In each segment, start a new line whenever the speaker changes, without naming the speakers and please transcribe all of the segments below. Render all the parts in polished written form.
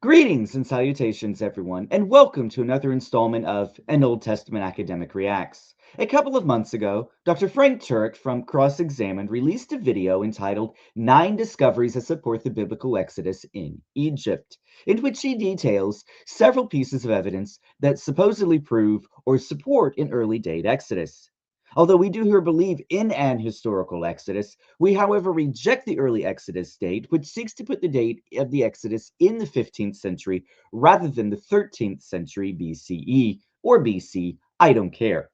Greetings and salutations, everyone, and welcome to another installment of An Old Testament Academic Reacts. A couple of months ago, Dr. Frank Turek from Cross Examined released a video entitled 9 Discoveries That Support the Biblical Exodus in Egypt, in which he details several pieces of evidence that supposedly prove or support an early date Exodus. Although we do here believe in an historical Exodus, we, however, reject the early Exodus date, which seeks to put the date of the Exodus in the 15th century rather than the 13th century BCE or BC. I don't care.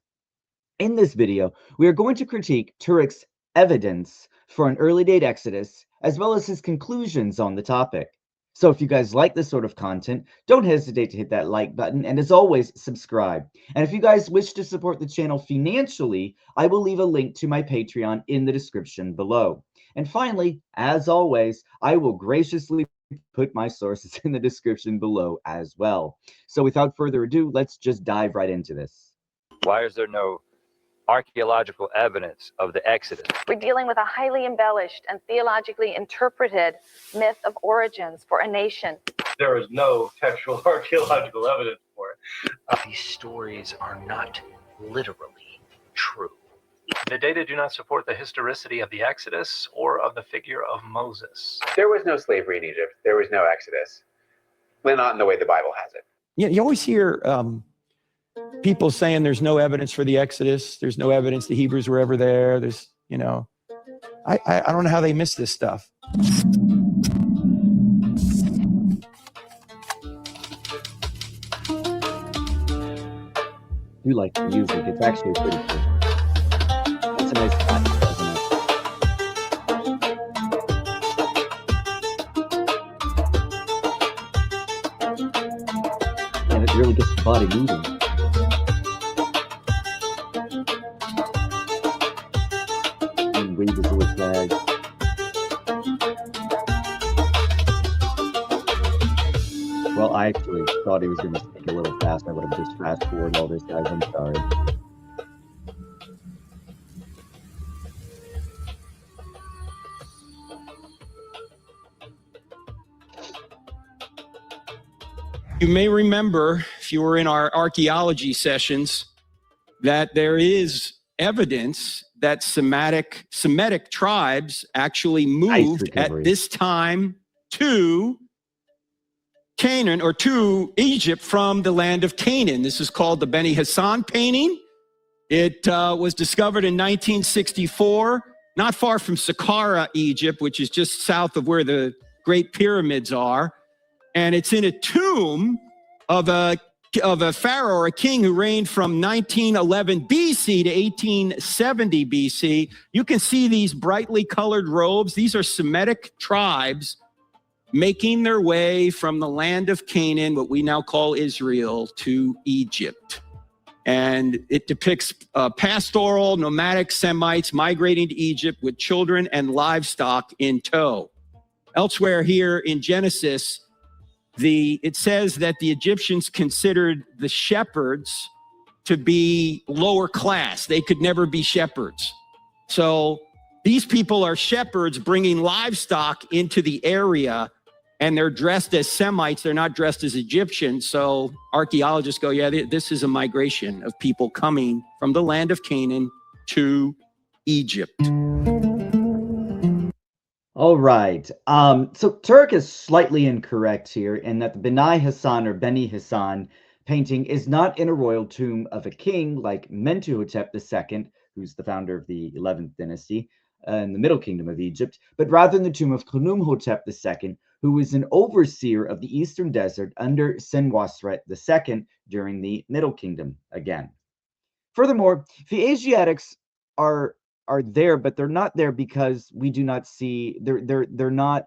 In this video, we are going to critique Turek's evidence for an early date Exodus, as well as his conclusions on the topic. So if you guys like this sort of content, don't hesitate to hit that like button, and as always, subscribe. And if you guys wish to support the channel financially, I will leave a link to my Patreon in the description below. And finally, as always, I will graciously put my sources in the description below as well. So without further ado, let's just dive right into this.
Why is there no archaeological evidence of the Exodus?
We're dealing with a highly embellished and theologically interpreted myth of origins for a nation.
There is no textual archaeological evidence for it.
These stories are not literally true.
The data do not support the historicity of the Exodus or of the figure of Moses.
There was no slavery in Egypt. There was no Exodus. Well, not in the way the Bible has it.
Yeah, you always hear people saying there's no evidence for the Exodus. There's no evidence the Hebrews were ever there. There's, I don't know how they miss this stuff.
You like the music. It's actually pretty cool. It's a nice touch, isn't it? And it really gets the body moving. And wave his little flag. Well, I actually thought he was going to speak a little fast. I would have just fast forwarded all this, guys. I'm sorry.
You may remember, if you were in our archaeology sessions, that there is evidence that Semitic tribes actually moved at this time to Canaan, or to Egypt, from the land of Canaan. This is called the Beni Hassan painting. It was discovered in 1964, not far from Saqqara, Egypt, which is just south of where the Great Pyramids are. And it's in a tomb of a pharaoh or a king who reigned from 1911 BC to 1870 BC. You can see these brightly colored robes. These are Semitic tribes making their way from the land of Canaan, what we now call Israel, to Egypt. And it depicts pastoral, nomadic Semites migrating to Egypt with children and livestock in tow. Elsewhere here in Genesis, it says that the Egyptians considered the shepherds to be lower class. They could never be shepherds. So these people are shepherds bringing livestock into the area, and they're dressed as Semites. They're not dressed as Egyptians. So archaeologists go, yeah, this is a migration of people coming from the land of Canaan to Egypt.
All right. So Turek is slightly incorrect here in that the Beni Hassan or Beni Hassan painting is not in a royal tomb of a king like Mentuhotep II, who's the founder of the 11th dynasty in the Middle Kingdom of Egypt, but rather in the tomb of Khnumhotep II, who was an overseer of the Eastern Desert under Senwosret II during the Middle Kingdom again. Furthermore, the Asiatics are there, but they're not there because we do not see they're not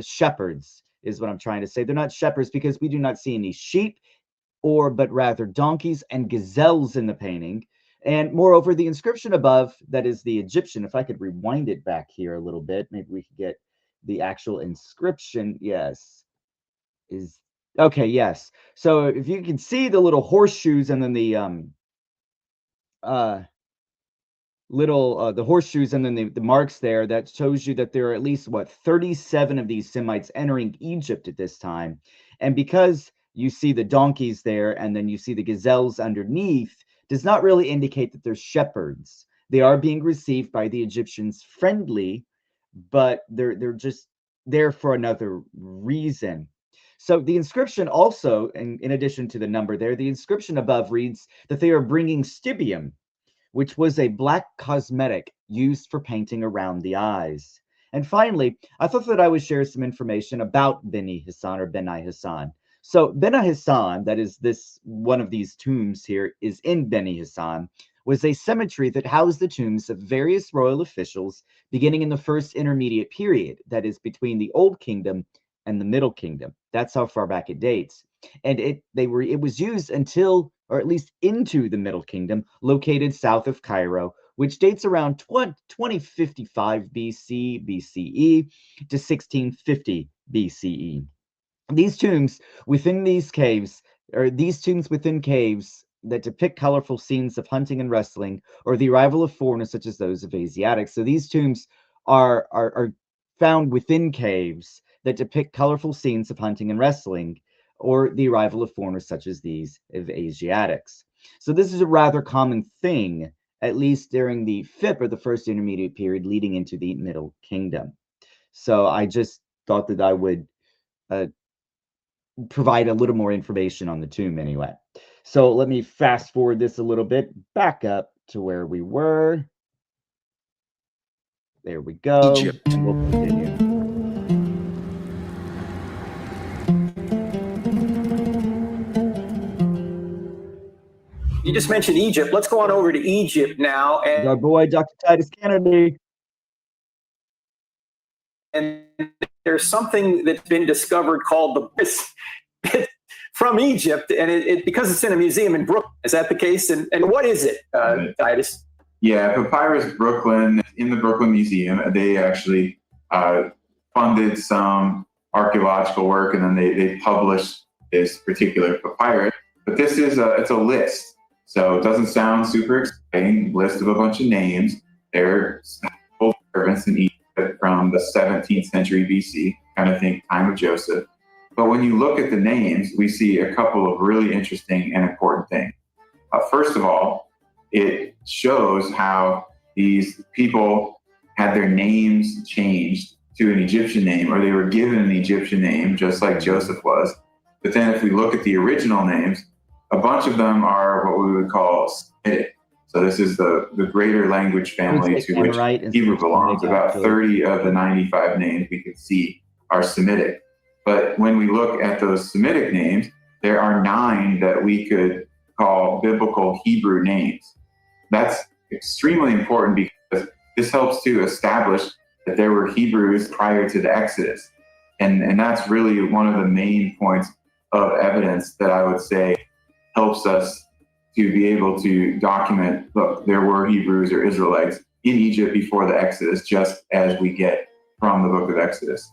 shepherds, is what I'm trying to say. They're not shepherds because we do not see any sheep, but rather donkeys and gazelles in the painting. And moreover, the inscription above, that is the Egyptian, if I could rewind it back here a little bit, maybe we could get the actual inscription. Yes, is okay. Yes. So if you can see the little horseshoes and then the little the horseshoes and then the marks there, that shows you that there are at least 37 of these Semites entering Egypt at this time. And because you see the donkeys there and then you see the gazelles underneath, does not really indicate that they're shepherds. They are being received by the Egyptians friendly, but they're just there for another reason. So the inscription also, in addition to the number there, the inscription above reads that they are bringing stibium, which was a black cosmetic used for painting around the eyes. And finally, I thought that I would share some information about Beni Hassan or Beni Hassan. So Beni Hassan, that is this one of these tombs here, is in Beni Hassan, was a cemetery that housed the tombs of various royal officials beginning in the first intermediate period, that is between the Old Kingdom and the Middle Kingdom. That's how far back it dates. And it was used until, or at least into, the Middle Kingdom, located south of Cairo, which dates around 2055 BCE to 1650 BCE. These tombs within these caves, or these tombs within caves that depict colorful scenes of hunting and wrestling, or the arrival of foreigners such as those of Asiatics. So these tombs are found within caves that depict colorful scenes of hunting and wrestling, or the arrival of foreigners such as these of Asiatics. So this is a rather common thing, at least during the FIP, or the first intermediate period, leading into the Middle Kingdom. So I just thought that I would provide a little more information on the tomb anyway. So let me fast forward this a little bit, back up to where we were. There we go.
Egypt.
And we'll continue.
You just mentioned Egypt. Let's go on over to Egypt now. And
our boy, Dr. Titus Kennedy.
And there's something that's been discovered called the from Egypt, and it because it's in a museum in Brooklyn. Is that the case? And what is it, Titus?
Yeah, Papyrus Brooklyn, in the Brooklyn Museum. They actually funded some archaeological work, and then they published this particular papyrus. But this is it's a list, so it doesn't sound super exciting. List of a bunch of names. They're servants in Egypt from the 17th century BC, kind of think time of Joseph. But when you look at the names, we see a couple of really interesting and important things. First of all, it shows how these people had their names changed to an Egyptian name, or they were given an Egyptian name, just like Joseph was. But then if we look at the original names, a bunch of them are what we would call Semitic. So this is the greater language family to which Hebrew belongs. About 30 of the 95 names we can see are Semitic. But when we look at those Semitic names, there are 9 that we could call biblical Hebrew names. That's extremely important because this helps to establish that there were Hebrews prior to the Exodus. And that's really one of the main points of evidence that I would say helps us to be able to document, look, there were Hebrews or Israelites in Egypt before the Exodus, just as we get from the book of Exodus.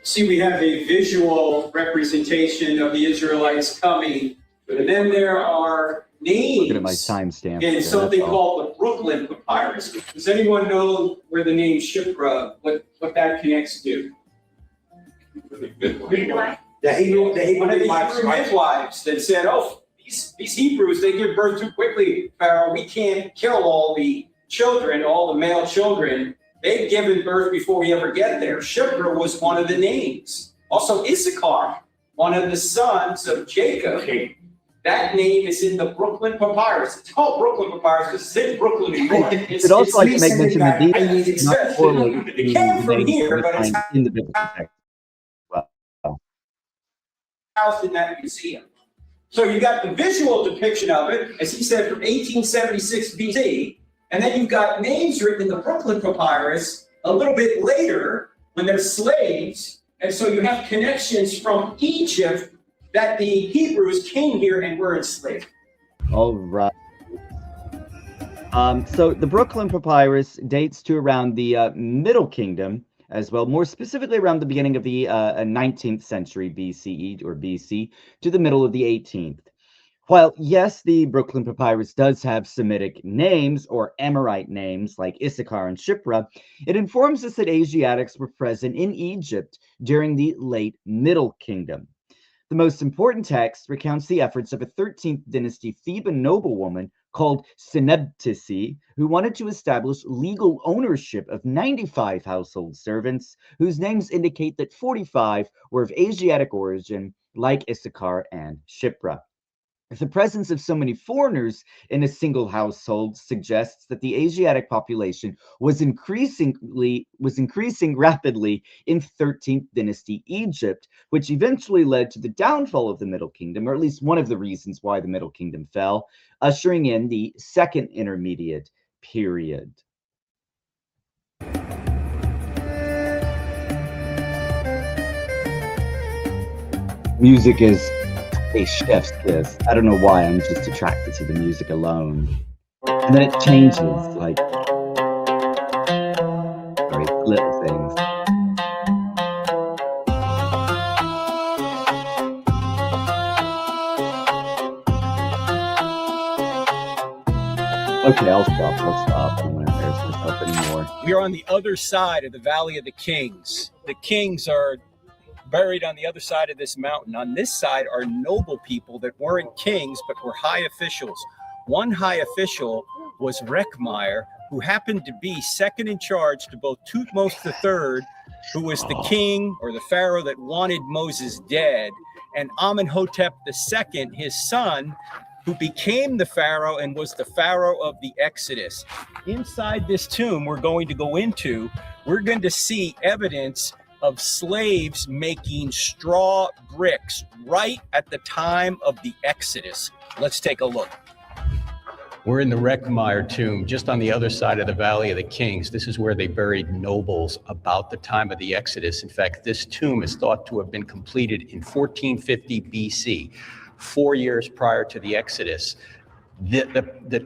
See, we have a visual representation of the Israelites coming, and then there are names.
Looking at my timestamp
in something called the Brooklyn Papyrus. Does anyone know where the name Shipra, what that connects to? The Hebrew midwives that said, oh, these Hebrews, they give birth too quickly, Pharaoh. We can't kill all the children, all the male children. They've given birth before we ever get there. Shipra was one of the names. Also Issachar, one of the sons of Jacob. That name is in the Brooklyn Papyrus. It's called Brooklyn Papyrus because it's in Brooklyn, New York.
It's also like to make mention that these not correlate
it came from here, but it's
in the biblical text. Wow.
Housed in that museum. So you got the visual depiction of it, as he said, from 1876 BC, and then you've got names written in the Brooklyn Papyrus a little bit later when they're slaves, and so you have connections from Egypt that the Hebrews came here and were enslaved.
All right. So the Brooklyn Papyrus dates to around the Middle Kingdom as well, more specifically around the beginning of the 19th century BCE or BC to the middle of the 18th. While, yes, the Brooklyn Papyrus does have Semitic names or Amorite names like Issachar and Shipra, it informs us that Asiatics were present in Egypt during the late Middle Kingdom. The most important text recounts the efforts of a 13th dynasty Theban noblewoman called Senebtisi, who wanted to establish legal ownership of 95 household servants, whose names indicate that 45 were of Asiatic origin, like Issachar and Shipra. The presence of so many foreigners in a single household suggests that the Asiatic population was increasing rapidly in 13th dynasty Egypt, which eventually led to the downfall of the Middle Kingdom, or at least one of the reasons why the Middle Kingdom fell, ushering in the Second Intermediate Period. Music is a chef's kiss. I don't know why, I'm just attracted to the music alone. And then it changes, like, sorry, little things. Okay, I'll stop. I don't want to embarrass myself anymore.
We are on the other side of the Valley of the Kings. The kings are buried on the other side of this mountain. On this side are noble people that weren't kings, but were high officials. One high official was Rekhmire, who happened to be second in charge to both Thutmose III, who was the king or the pharaoh that wanted Moses dead, and Amenhotep II, his son, who became the pharaoh and was the pharaoh of the Exodus. Inside this tomb we're going to go into, we're going to see evidence of slaves making straw bricks right at the time of the Exodus. Let's take a look. We're in the Rekhmire tomb, just on the other side of the Valley of the Kings. This is where they buried nobles about the time of the Exodus. In fact, this tomb is thought to have been completed in 1450 BC, 4 years prior to the Exodus. This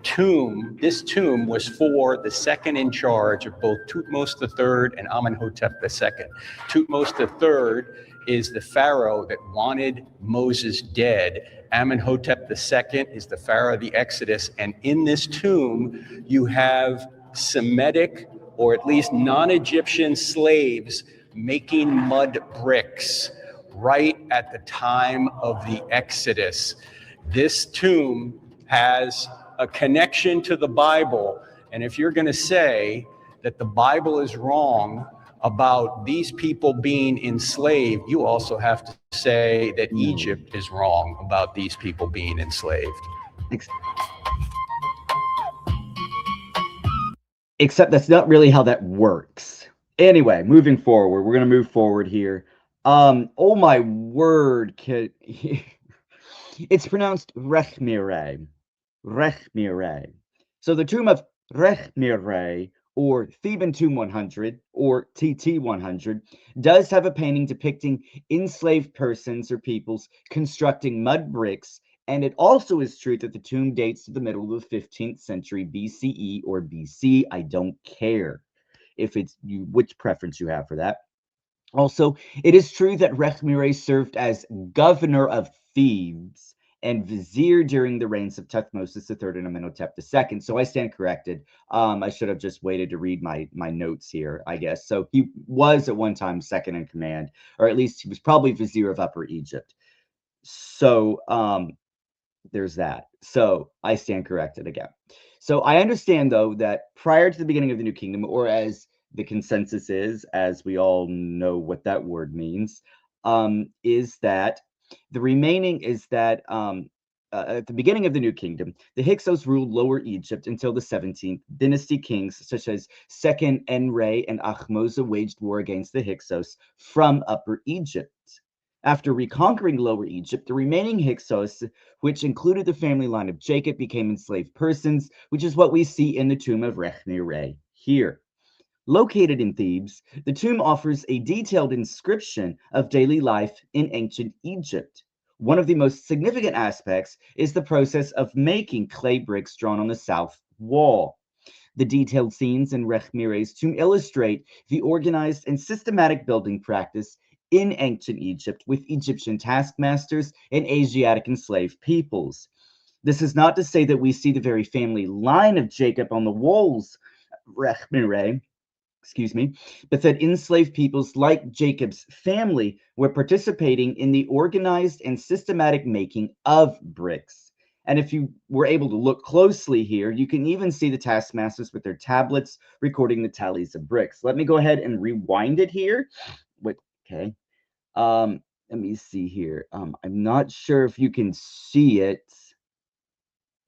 tomb was for the second in charge of both Thutmose III and Amenhotep II. Thutmose III is the pharaoh that wanted Moses dead. Amenhotep II is the pharaoh of the Exodus. And in this tomb, you have Semitic, or at least non-Egyptian slaves making mud bricks right at the time of the Exodus. This tomb has a connection to the Bible. And if you're going to say that the Bible is wrong about these people being enslaved, you also have to say that Egypt is wrong about these people being enslaved.
Except that's not really how that works. Anyway, moving forward, we're going to move forward here. Oh my word, kid. It's pronounced Rekhmire. Rekhmire. So the tomb of Rekhmire, or Theban Tomb 100, or TT 100, does have a painting depicting enslaved persons or peoples constructing mud bricks, and it also is true that the tomb dates to the middle of the 15th century BCE or BC. I don't care if it's you, which preference you have for that. Also, it is true that Rekhmire served as governor of Thebes and vizier during the reigns of Thutmose III and Amenhotep II. So I stand corrected. I should have just waited to read my notes here, I guess. So he was at one time second in command, or at least he was probably vizier of Upper Egypt. So there's that. So I stand corrected again. So I understand, though, that prior to the beginning of the New Kingdom, or as the consensus is, as we all know what that word means, is that the remaining is that at the beginning of the New Kingdom, the Hyksos ruled Lower Egypt until the 17th dynasty. Kings such as Second Enre and Ahmose waged war against the Hyksos from Upper Egypt. After reconquering Lower Egypt, the remaining Hyksos, which included the family line of Jacob, became enslaved persons, which is what we see in the tomb of Rekhmire here. Located in Thebes, the tomb offers a detailed inscription of daily life in ancient Egypt. One of the most significant aspects is the process of making clay bricks drawn on the south wall. The detailed scenes in Rekhmire's tomb illustrate the organized and systematic building practice in ancient Egypt with Egyptian taskmasters and Asiatic enslaved peoples. This is not to say that we see the very family line of Jacob on the walls, excuse me, but that enslaved peoples like Jacob's family were participating in the organized and systematic making of bricks. And if you were able to look closely here, you can even see the taskmasters with their tablets recording the tallies of bricks. Let me go ahead and rewind it here. Okay. Let me see here. I'm not sure if you can see it.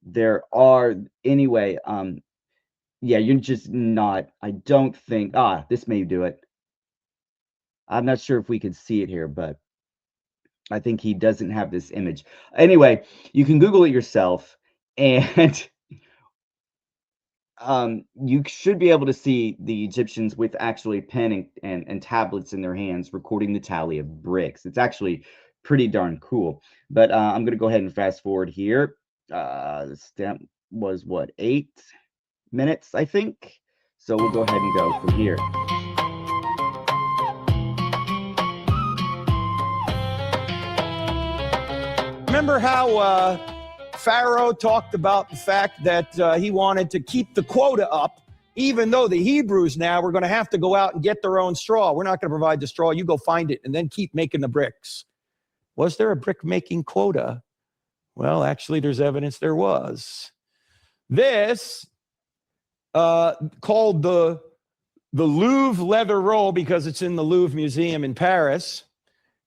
There are, anyway, yeah, you're just not, I don't think, this may do it. I'm not sure if we could see it here, but I think he doesn't have this image. Anyway, you can Google it yourself, and you should be able to see the Egyptians with actually pen and tablets in their hands recording the tally of bricks. It's actually pretty darn cool. But I'm going to go ahead and fast forward here. The step was, what, 8 minutes, I think? So we'll go ahead and go from here.
Remember how Pharaoh talked about the fact that he wanted to keep the quota up, even though the Hebrews now were going to have to go out and get their own straw. We're not going to provide the straw. You go find it and then keep making the bricks. Was there a brick making quota? Well, actually, there's evidence there was. This, called the Louvre leather roll, because it's in the Louvre Museum in Paris,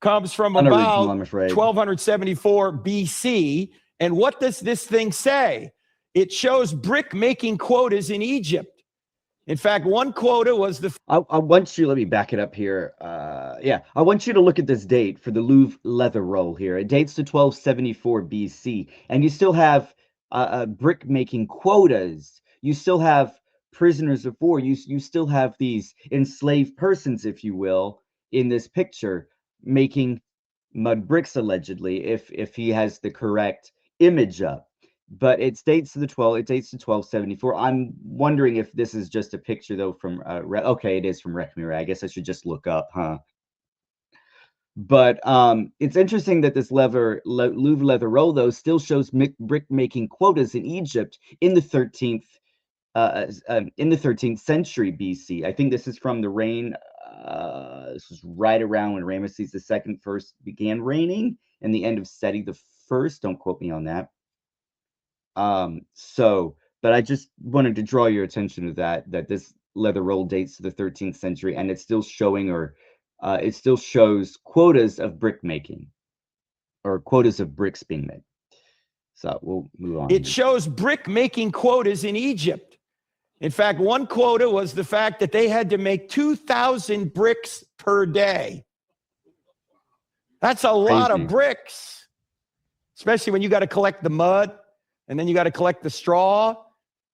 comes from about 1274 BC. And what does this thing say? It shows brick making quotas in Egypt. In fact, one quota was the...
I want you, let me back it up here. Yeah, I want you to look at this date for the Louvre leather roll here. It dates to 1274 BC. And you still have brick making quotas. You still have prisoners of war. You still have these enslaved persons, if you will, in this picture, making mud bricks, allegedly, if he has the correct image up. But it dates to 1274. I'm wondering if this is just a picture, though, from okay, it is from Rekhmire. I guess I should just look up, huh? But it's interesting that this Louvre leather roll, though, still shows brick making quotas in Egypt in the 13th century BC. I think this is from the reign. This was right around when Ramesses II first began reigning, and the end of Seti the First. Don't quote me on that. But I just wanted to draw your attention to that this leather roll dates to the 13th century, and it's still showing, it still shows quotas of brick making, or quotas of bricks being made. So we'll move on.
It shows brick making quotas in Egypt. In fact, one quota was the fact that they had to make 2,000 bricks per day. That's a lot of bricks, especially when you got to collect the mud, and then you got to collect the straw.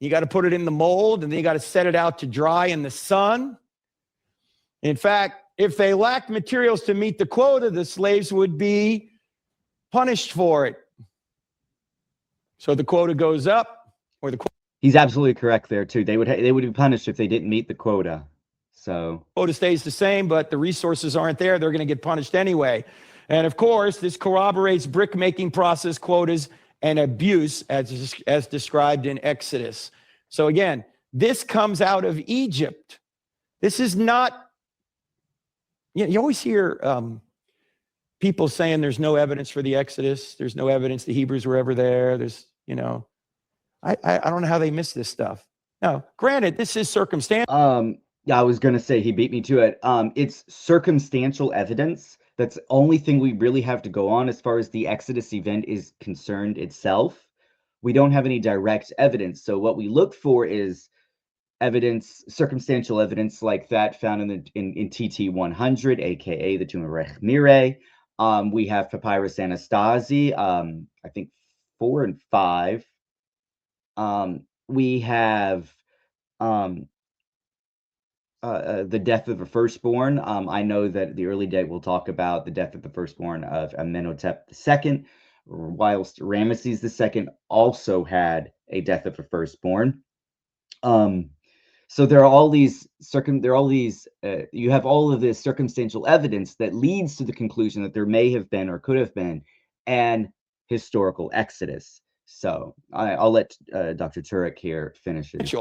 You got to put it in the mold, and then you got to set it out to dry in the sun. In fact, if they lacked materials to meet the quota, the slaves would be punished for it. So the quota goes up, or the
He's absolutely correct there too. They would be punished if they didn't meet the quota. So
quota stays the same, but the resources aren't there. They're going to get punished anyway. And of course, this corroborates brick making process quotas and abuse as described in Exodus. So again, this comes out of Egypt. This is not, you always hear people saying there's no evidence for the Exodus. There's no evidence the Hebrews were ever there. There's, I don't know how they miss this stuff. Now, granted, this is circumstantial.
Yeah, I was going to say he beat me to it. It's circumstantial evidence. That's the only thing we really have to go on as far as the Exodus event is concerned itself. We don't have any direct evidence. So what we look for is evidence, circumstantial evidence like that found in TT 100, aka the Tomb of Rekhmire. We have Papyrus Anastasi, I think 4 and 5. We have the death of the firstborn. I know that the early date will talk about the death of the firstborn of Amenhotep II, whilst Ramesses II also had a death of a firstborn. So there are all these you have all of this circumstantial evidence that leads to the conclusion that there may have been or could have been an historical exodus. So I'll let Dr. Turek here finish it.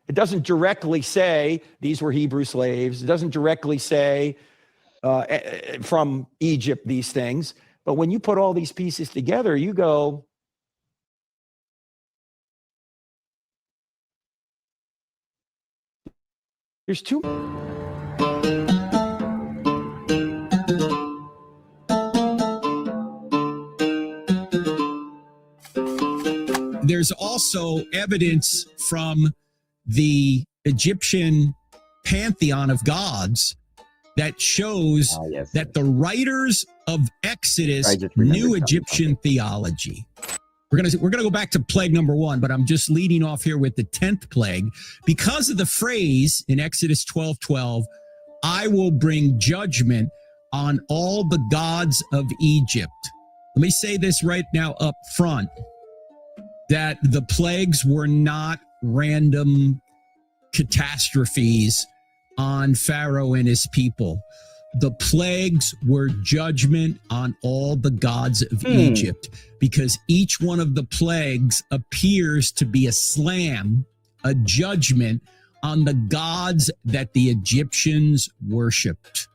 It doesn't directly say these were Hebrew slaves. It doesn't directly say from Egypt these things. But when you put all these pieces together, you go, there's two.
There's also evidence from the Egyptian pantheon of gods that shows that the writers of Exodus knew Egyptian theology. We're gonna go back to plague number 1, but I'm just leading off here with the 10th plague. Because of the phrase in Exodus 12:12, I will bring judgment on all the gods of Egypt. Let me say this right now up front, that the plagues were not random catastrophes on Pharaoh and his people. The plagues were judgment on all the gods of Egypt, because each one of the plagues appears to be a slam, a judgment on the gods that the Egyptians worshipped.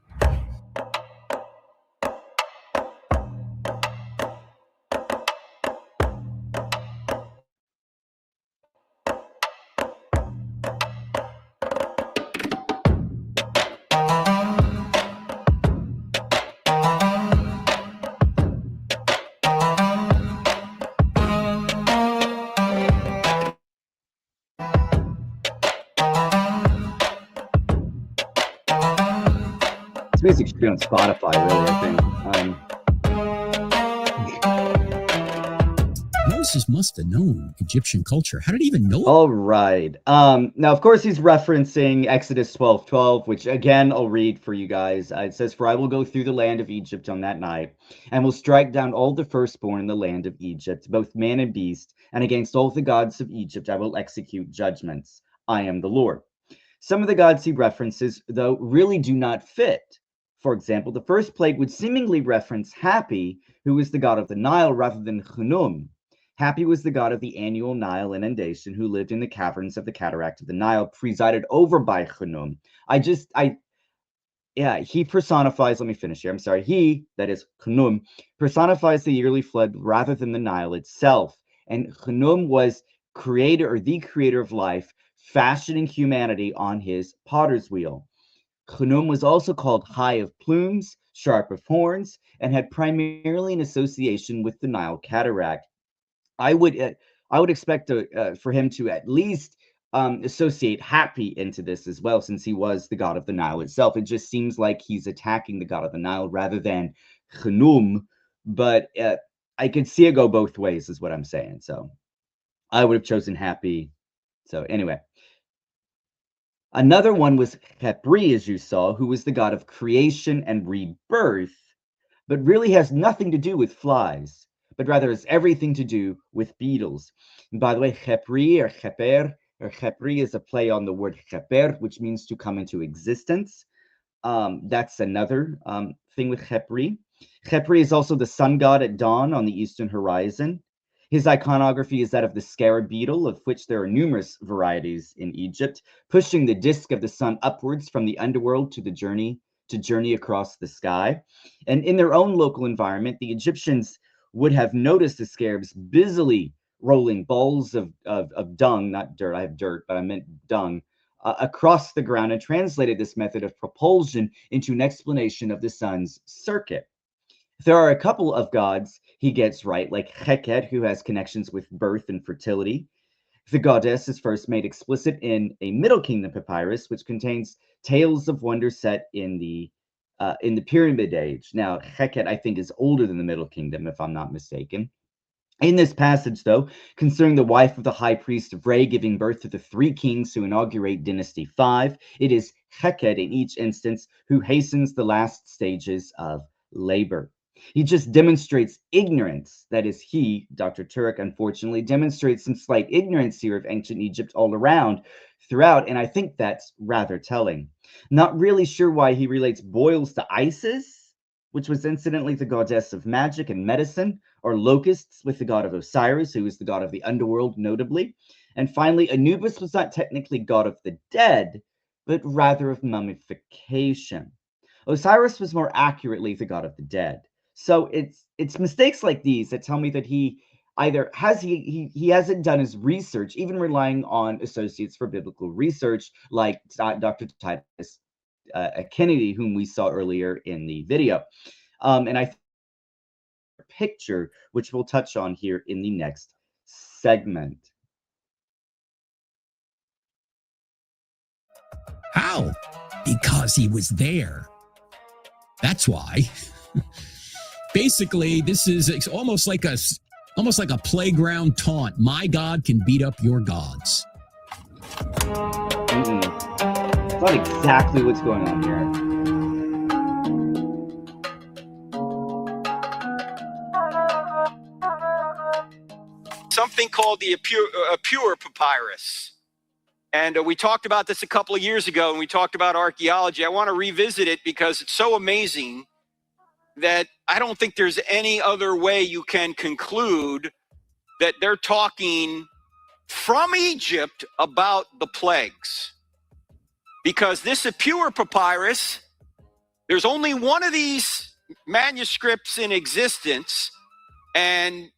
Music should be on Spotify, really, I think.
Moses must have known Egyptian culture. How did he even know?
All right. Now, of course, he's referencing Exodus 12:12, which, again, I'll read for you guys. It says, "For I will go through the land of Egypt on that night, and will strike down all the firstborn in the land of Egypt, both man and beast, and against all the gods of Egypt I will execute judgments. I am the Lord." Some of the gods he references, though, really do not fit. For example, the first plague would seemingly reference Happy, who is the god of the Nile, rather than Khnum. Happy was the god of the annual Nile inundation, who lived in the caverns of the cataract of the Nile, presided over by Khnum. He personifies, let me finish here, I'm sorry, he, that is Khnum, personifies the yearly flood rather than the Nile itself. And Khnum was the creator of life, fashioning humanity on his potter's wheel. Khnum was also called High of Plumes, Sharp of Horns, and had primarily an association with the Nile cataract. I would expect for him to at least associate Happy into this as well, since he was the god of the Nile itself. It just seems like he's attacking the god of the Nile rather than Khnum, but I could see it go both ways, is what I'm saying. So I would have chosen Happy. So anyway. Another one was Khepri, as you saw, who was the god of creation and rebirth, but really has nothing to do with flies, but rather has everything to do with beetles. And by the way, Khepri or Khepri is a play on the word Kheper, which means to come into existence. That's another thing with Khepri. Khepri is also the sun god at dawn on the eastern horizon. His iconography is that of the scarab beetle, of which there are numerous varieties in Egypt, pushing the disk of the sun upwards from the underworld to journey across the sky. And in their own local environment, the Egyptians would have noticed the scarabs busily rolling balls of dung, not dirt, I have dirt, but I meant dung, across the ground, and translated this method of propulsion into an explanation of the sun's circuit. There are a couple of gods he gets right, like Heket, who has connections with birth and fertility. The goddess is first made explicit in a Middle Kingdom papyrus, which contains tales of wonder set in the Pyramid Age. Now, Heket, I think, is older than the Middle Kingdom, if I'm not mistaken. In this passage, though, concerning the wife of the high priest of Re giving birth to the 3 kings who inaugurate Dynasty 5, it is Heket in each instance who hastens the last stages of labor. He just demonstrates ignorance. That is, he, Dr. Turek, unfortunately, demonstrates some slight ignorance here of ancient Egypt all around, throughout, and I think that's rather telling. Not really sure why he relates boils to Isis, which was incidentally the goddess of magic and medicine, or locusts with the god of Osiris, who is the god of the underworld, notably. And finally, Anubis was not technically god of the dead, but rather of mummification. Osiris was more accurately the god of the dead. So it's mistakes like these that tell me that he either he hasn't done his research, even relying on associates for biblical research like Dr. Titus Kennedy, whom we saw earlier in the video. And I think a picture, which we'll touch on here in the next segment.
How? Because he was there. That's why. Basically, this is almost like a playground taunt. My God can beat up your gods.
It's not exactly what's going on here.
Something called the pure papyrus. And we talked about this a couple of years ago, and we talked about archaeology. I want to revisit it because it's so amazing that I don't think there's any other way you can conclude that they're talking from Egypt about the plagues. Because this pure papyrus, there's only one of these manuscripts in existence, and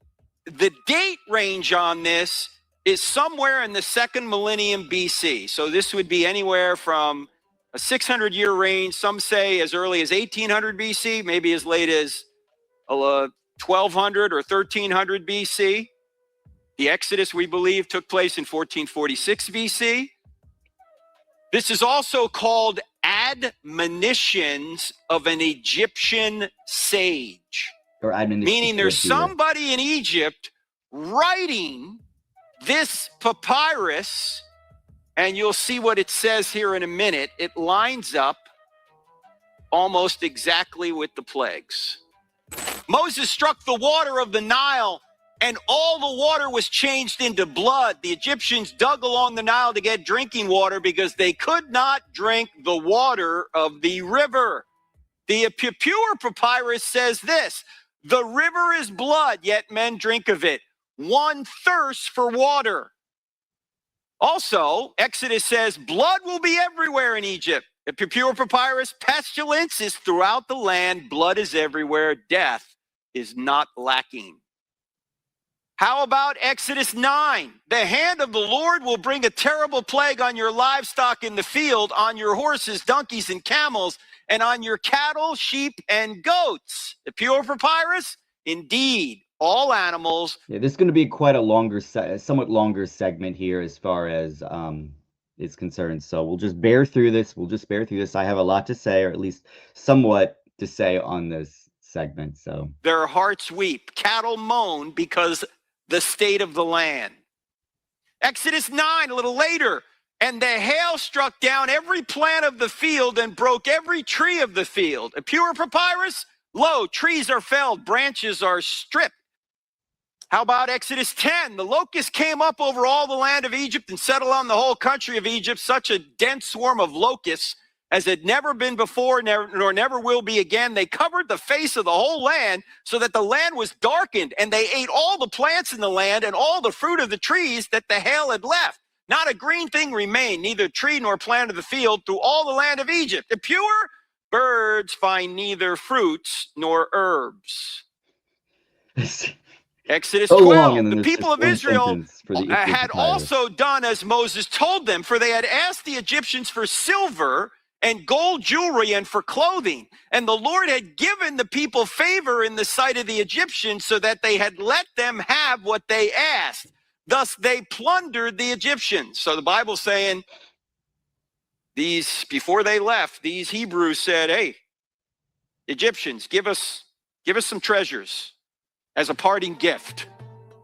the date range on this is somewhere in the 2nd millennium BC. So this would be anywhere from a 600-year range. Some say as early as 1800 BC, maybe as late as 1200 or 1300 BC. The Exodus, we believe, took place in 1446 BC. This is also called admonitions of an Egyptian sage. Meaning there's somebody in Egypt writing this papyrus, and you'll see what it says here in a minute. It lines up almost exactly with the plagues. Moses struck the water of the Nile, and all the water was changed into blood. The Egyptians dug along the Nile to get drinking water because they could not drink the water of the river. The pure papyrus says this: the river is blood, yet men drink of it. One thirsts for water. Also, Exodus says blood will be everywhere in Egypt. The pure papyrus, pestilence is throughout the land. Blood is everywhere. Death is not lacking. How about Exodus 9? The hand of the Lord will bring a terrible plague on your livestock in the field, on your horses, donkeys, and camels, and on your cattle, sheep, and goats. The pure papyrus, indeed, all animals.
Yeah, this is going to be quite a longer, somewhat longer segment here as far as is concerned. So we'll just bear through this. I have a lot to say, or at least somewhat to say on this segment. So
their hearts weep, cattle moan because the state of the land. Exodus 9, a little later. And the hail struck down every plant of the field and broke every tree of the field. A pure papyrus, lo, trees are felled, branches are stripped. How about Exodus 10? The locust came up over all the land of Egypt and settled on the whole country of Egypt, such a dense swarm of locusts as had never been before, nor never will be again. They covered the face of the whole land so that the land was darkened, and they ate all the plants in the land and all the fruit of the trees that the hail had left. Not a green thing remained, neither tree nor plant of the field, through all the land of Egypt. The pure birds find neither fruits nor herbs. Exodus 12, the people of Israel had also done as Moses told them, for they had asked the Egyptians for silver and gold jewelry and for clothing. And the Lord had given the people favor in the sight of the Egyptians, so that they had let them have what they asked. Thus they plundered the Egyptians. So the Bible's saying, before they left, these Hebrews said, hey, Egyptians, give us some treasures as a parting gift.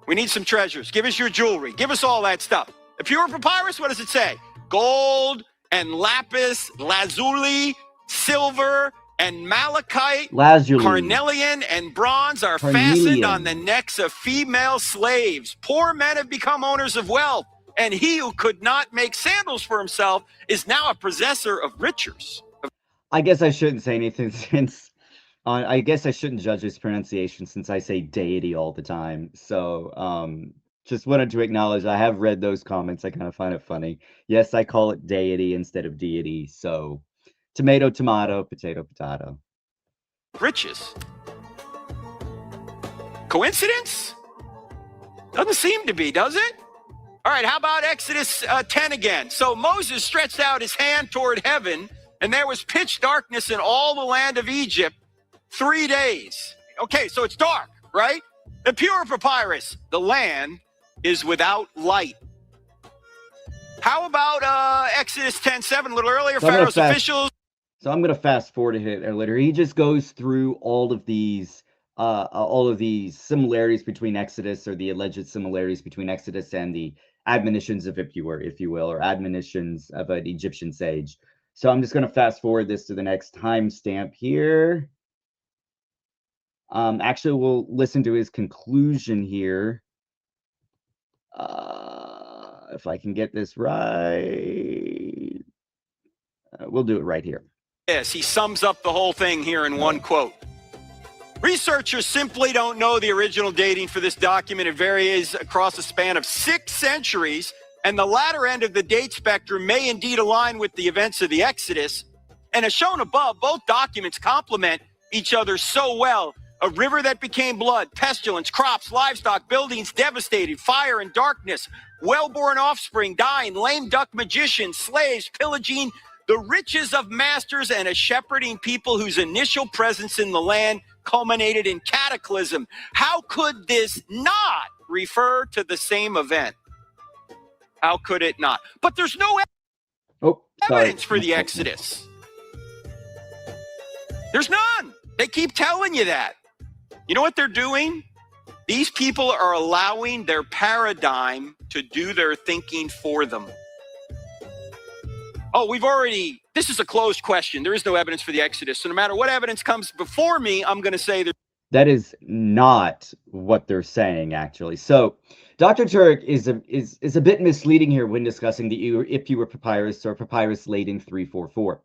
We need some treasures. Give us your jewelry. Give us all that stuff. The pure papyrus, what does it say? Gold and lapis lazuli, silver and malachite, carnelian and bronze are fastened on the necks of female slaves. Poor men have become owners of wealth, and he who could not make sandals for himself is now a possessor of riches.
I guess I shouldn't say anything since I guess I shouldn't judge his pronunciation since I say deity all the time. So, just wanted to acknowledge I have read those comments. I kind of find it funny. Yes, I call it deity instead of deity. So, tomato, tomato, potato, potato.
Riches. Coincidence? Doesn't seem to be, does it? All right, how about Exodus 10 again? So Moses stretched out his hand toward heaven, and there was pitch darkness in all the land of Egypt 3 days. Okay, so it's dark, right? The pure papyrus, the land is without light. How about Exodus 10:7, a little earlier? Pharaoh's officials.
So I'm going to fast forward to it later. He just goes through all of these similarities between Exodus, or the alleged similarities between Exodus and the admonitions of if you will, or admonitions of an Egyptian sage. So I'm just going to fast forward this to the next timestamp here. Actually, we'll listen to his conclusion here. If I can get this right, we'll do it right here.
Yes, he sums up the whole thing here in one quote. Researchers simply don't know the original dating for this document. It varies across a span of 6 centuries, and the latter end of the date spectrum may indeed align with the events of the Exodus. And as shown above, both documents complement each other so well. A river that became blood, pestilence, crops, livestock, buildings devastated, fire and darkness, well-born offspring dying, lame duck magicians, slaves pillaging the riches of masters, and a shepherding people whose initial presence in the land culminated in cataclysm. How could this not refer to the same event? How could it not? But there's no evidence for the Exodus. There's none. They keep telling you that. You know what they're doing? These people are allowing their paradigm to do their thinking for them. Oh, this is a closed question. There is no evidence for the Exodus. So no matter what evidence comes before me, I'm going to say
that is not what they're saying, actually. So Dr. Turek is a bit misleading here when discussing the Ipuwer papyrus, or papyrus laden 344.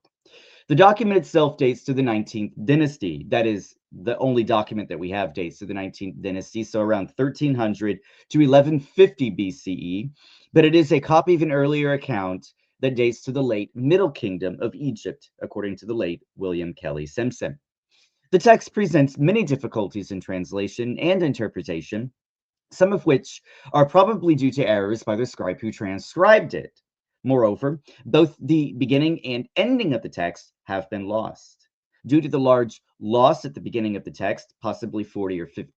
The document itself dates to the 19th dynasty. That is the only document that we have dates to the 19th dynasty, so around 1300 to 1150 BCE. But it is a copy of an earlier account that dates to the late Middle Kingdom of Egypt, according to the late William Kelly Simpson. The text presents many difficulties in translation and interpretation, some of which are probably due to errors by the scribe who transcribed it. Moreover, both the beginning and ending of the text have been lost. Due to the large loss at the beginning of the text, possibly 40 or 50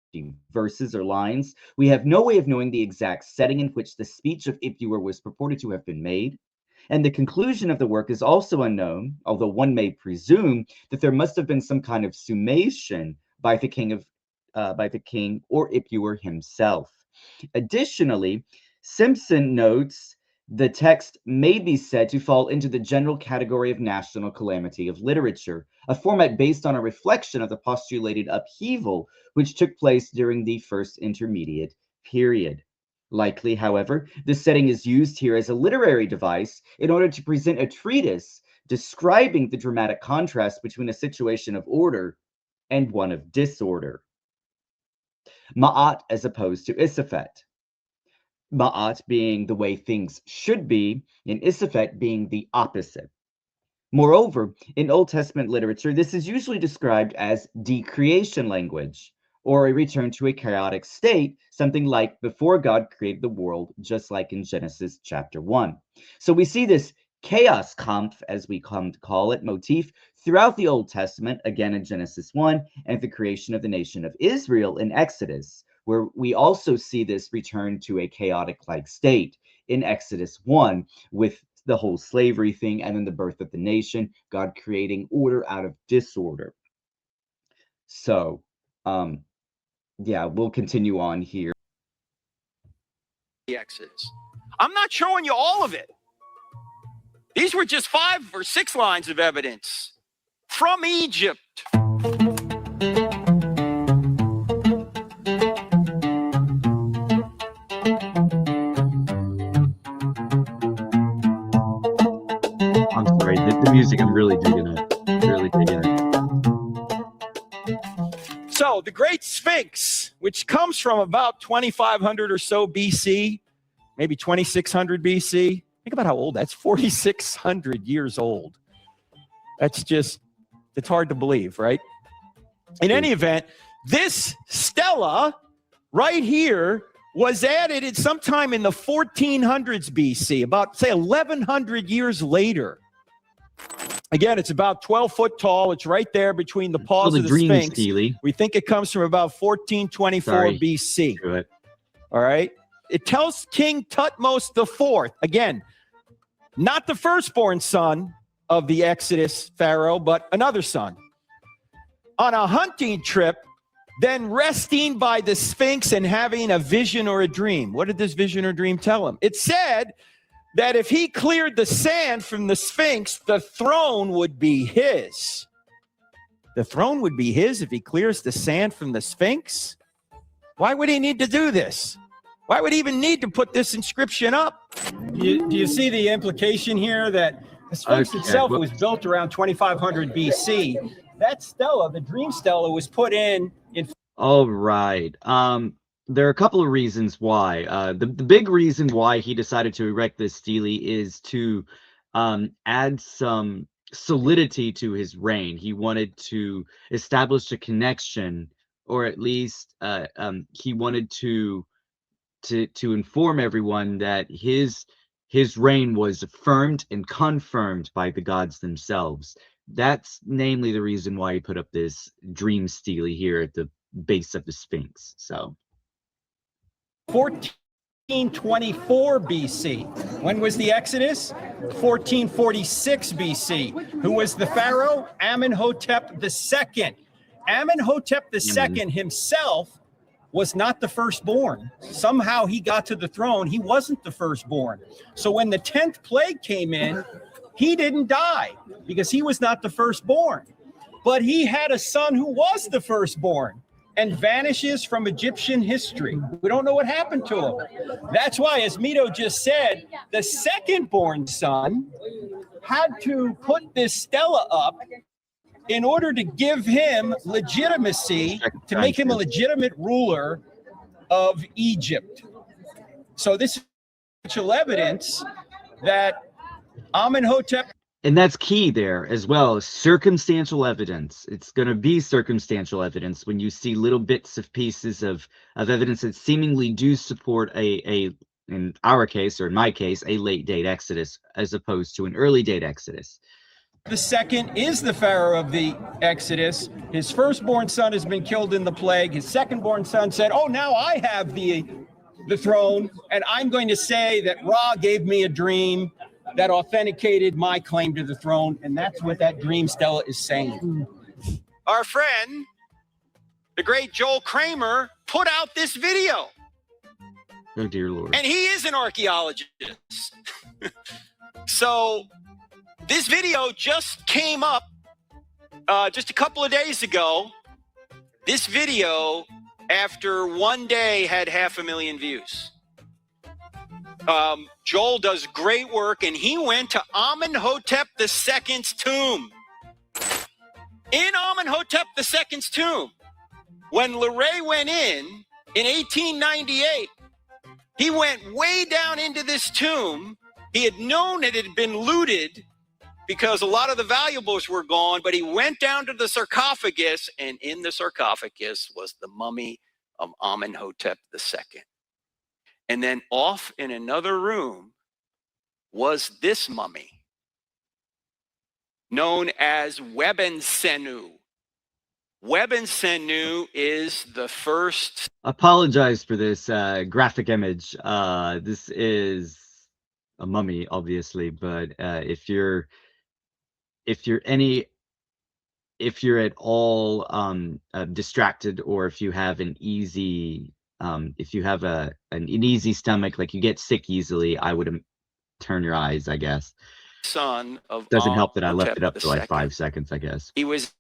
verses or lines, we have no way of knowing the exact setting in which the speech of Ipuwer was purported to have been made. And the conclusion of the work is also unknown, although one may presume that there must have been some kind of summation by the king or Ipuwer himself. Additionally, Simpson notes the text may be said to fall into the general category of national calamity of literature, a format based on a reflection of the postulated upheaval which took place during the first intermediate period. Likely, however, this setting is used here as a literary device in order to present a treatise describing the dramatic contrast between a situation of order and one of disorder. Ma'at as opposed to Isafet. Ma'at being the way things should be, and Isafet being the opposite. Moreover, in Old Testament literature, this is usually described as decreation language, or a return to a chaotic state, something like before God created the world, just like in Genesis chapter 1. So we see this chaos kampf, as we come to call it, motif throughout the Old Testament, again in Genesis 1, and the creation of the nation of Israel in Exodus, where we also see this return to a chaotic-like state in Exodus 1 with the whole slavery thing, and then the birth of the nation, God creating order out of disorder. So, yeah, we'll continue on here.
The Exodus. I'm not showing you all of it. These were just 5 or 6 lines of evidence from Egypt.
I'm sorry, the music, I'm really digging it. Really digging it.
which comes from about 2,500 or so BC, maybe 2,600 BC. Think about how old that's 4,600 years old. That's just, it's hard to believe, right? In any event, this stela right here was added at sometime in the 1400s BC, about, say, 1,100 years later. Again, it's about 12 foot tall. It's right there between the paws of the Sphinx.
Stele.
We think it comes from about 1424 BC. All right. It tells King Tutmos IV, again, not the firstborn son of the Exodus pharaoh, but another son, on a hunting trip, then resting by the Sphinx and having a vision or a dream. What did this vision or dream tell him? It said that if he cleared the sand from the Sphinx, the throne would be his. The throne would be his if he clears the sand from the Sphinx? Why would he need to do this? Why would he even need to put this inscription up?
Do you see the implication here that the Sphinx itself was built around 2,500 BC? That stela, the dream stela, was put in.
All right. There are a couple of reasons why. The big reason why he decided to erect this stele is to add some solidity to his reign. He wanted to establish a connection, or at least he wanted to inform everyone that his reign was affirmed and confirmed by the gods themselves. That's namely the reason why he put up this dream stele here at the base of the Sphinx. So
1424 BC. When was the Exodus? 1446 BC. Who was the pharaoh? Amenhotep II. Amenhotep II himself was not the firstborn. Somehow he got to the throne. He wasn't the firstborn. So when the 10th plague came in, he didn't die because he was not the firstborn. But he had a son who was the firstborn and vanishes from Egyptian history. We don't know what happened to him. That's why, as Mito just said, the second-born son had to put this stela up in order to give him legitimacy, to make him a legitimate ruler of Egypt. So this is actual evidence that Amenhotep.
And that's key there as well, circumstantial evidence. It's going to be circumstantial evidence when you see little bits of pieces of evidence that seemingly do support a in our case, or in my case, a late date Exodus as opposed to an early date Exodus.
The second is the pharaoh of the Exodus. His firstborn son has been killed in the plague. His secondborn son said, oh, now I have the throne, and I'm going to say that Ra gave me a dream that authenticated my claim to the throne, and that's what that dream stela is saying.
Our friend, the great Joel Kramer, put out this video.
Oh, dear Lord.
And he is an archaeologist. So this video just came up just a couple of days ago. This video, after one day, had 500,000 views. Joel does great work, and he went to Amenhotep II's tomb. In Amenhotep II's tomb, when Leray went in 1898, he went way down into this tomb. He had known it had been looted because a lot of the valuables were gone, but he went down to the sarcophagus, and in the sarcophagus was the mummy of Amenhotep II. And then off in another room was this mummy, known as Webensenu. Webensenu is the first.
Apologize for this graphic image. This is a mummy, obviously, but if you're at all distracted, or if you have an easy if you have an easy stomach, like you get sick easily, I would turn your eyes, I guess.
Son of
Doesn't help that I left it up for like 5 seconds, I guess.
He was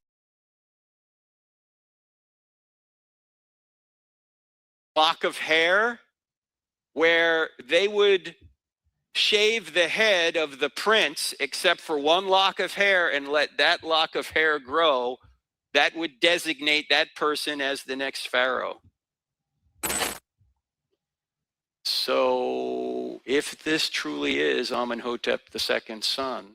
lock of hair where they would shave the head of the prince except for one lock of hair and let that lock of hair grow. That would designate that person as the next pharaoh. So if this truly is Amenhotep II's son,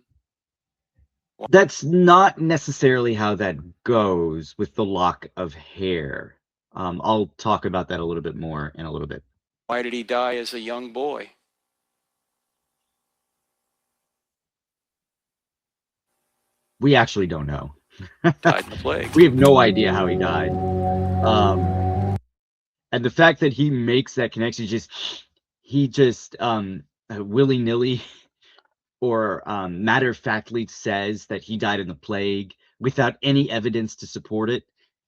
that's not necessarily how that goes with the lock of hair. I'll talk about that a little bit more in a little bit.
why did he die as a young boy?
We actually don't know.
Died in the plague.
We have no idea how he died. And the fact that he makes that connection, he just willy-nilly or matter-of-factly says that he died in the plague without any evidence to support it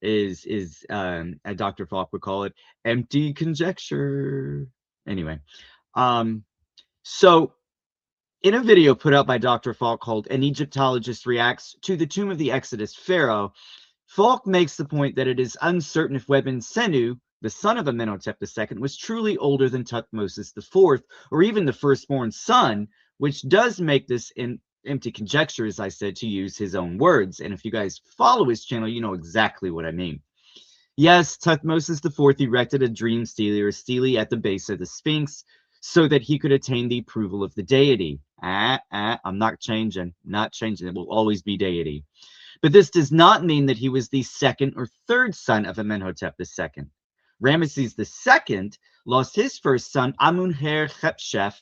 is as Dr. Falk would call it, empty conjecture. Anyway, so in a video put out by Dr. Falk called An Egyptologist Reacts to the Tomb of the Exodus Pharaoh, Falk makes the point that it is uncertain if Weben Senu, the son of Amenhotep II, was truly older than Tutmosis IV, or even the firstborn son, which does make this an empty conjecture, as I said, to use his own words. And if you guys follow his channel, you know exactly what I mean. Yes, Tutmosis IV erected a dream stele or stele at the base of the Sphinx so that he could attain the approval of the deity. I'm not changing. It will always be deity. But this does not mean that he was the second or third son of Amenhotep II. Ramesses II lost his first son, Amunher-Khepshef,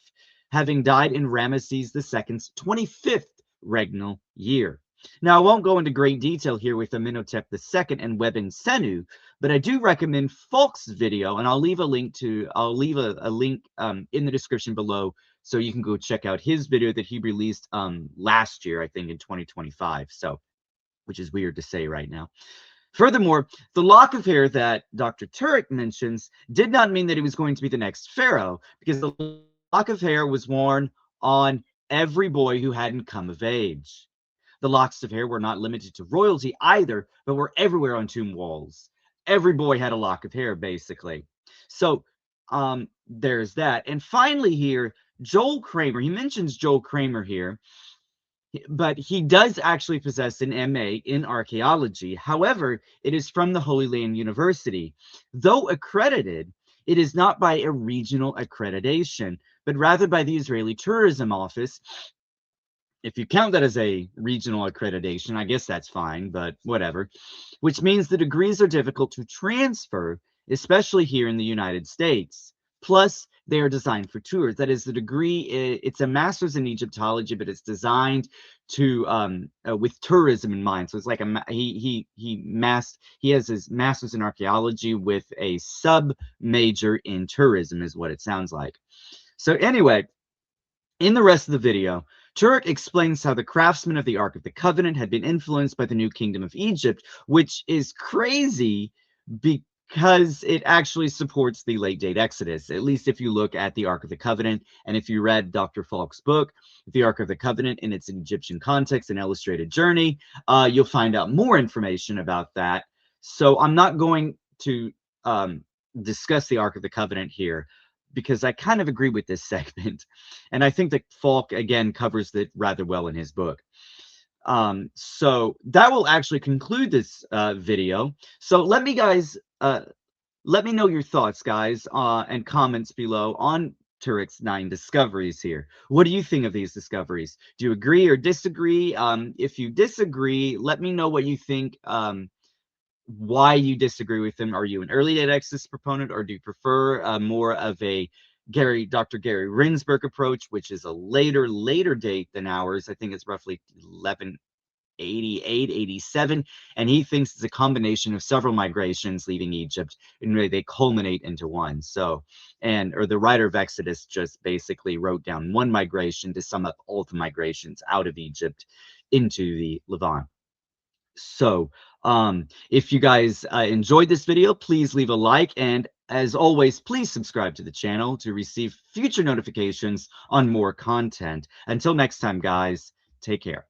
having died in Ramesses II's 25th regnal year. Now, I won't go into great detail here with Amenhotep II and Weben Senu, but I do recommend Falk's video, and I'll leave a link in the description below, so you can go check out his video that he released last year, I think in 2025. So, which is weird to say right now. Furthermore, the lock of hair that Dr. Turek mentions did not mean that he was going to be the next pharaoh, because the lock of hair was worn on every boy who hadn't come of age. The locks of hair were not limited to royalty either, but were everywhere on tomb walls. Every boy had a lock of hair, basically. So there's that. And finally here, Joel Kramer, he mentions Joel Kramer here, but he does actually possess an MA in archaeology. However, it is from the Holy Land University. Though accredited, it is not by a regional accreditation, but rather by the Israeli Tourism Office. If you count that as a regional accreditation, I guess that's fine, but whatever. Which means the degrees are difficult to transfer, especially here in the United States. Plus, they are designed for tours. That is, the degree, it's a master's in Egyptology, but it's designed to with tourism in mind. So it's like he has his master's in archaeology with a sub major in tourism, is what it sounds like. So anyway, in the rest of the video, Turek explains how the craftsmen of the Ark of the Covenant had been influenced by the New Kingdom of Egypt, which is crazy because it actually supports the late date Exodus, at least if you look at the Ark of the Covenant. And if you read Dr. Falk's book, The Ark of the Covenant in its Egyptian Context, An Illustrated Journey, you'll find out more information about that. So I'm not going to discuss the Ark of the Covenant here, because I kind of agree with this segment. And I think that Falk, again, covers it rather well in his book. So that will actually conclude this video. So let me know your thoughts, guys, and comments below on Turek's 9 discoveries here. What do you think of these discoveries? Do you agree or disagree? If you disagree, let me know what you think, why you disagree with them. Are you an early date Exodus proponent, or do you prefer more of a Dr. Gary Rinsberg approach, which is a later date than ours? I think it's roughly 1188, 87, and he thinks it's a combination of several migrations leaving Egypt, and really they culminate into one. So, or the writer of Exodus just basically wrote down one migration to sum up all the migrations out of Egypt into the Levant. So if you guys enjoyed this video, please leave a like, and as always, please subscribe to the channel to receive future notifications on more content. Until next time, guys, take care.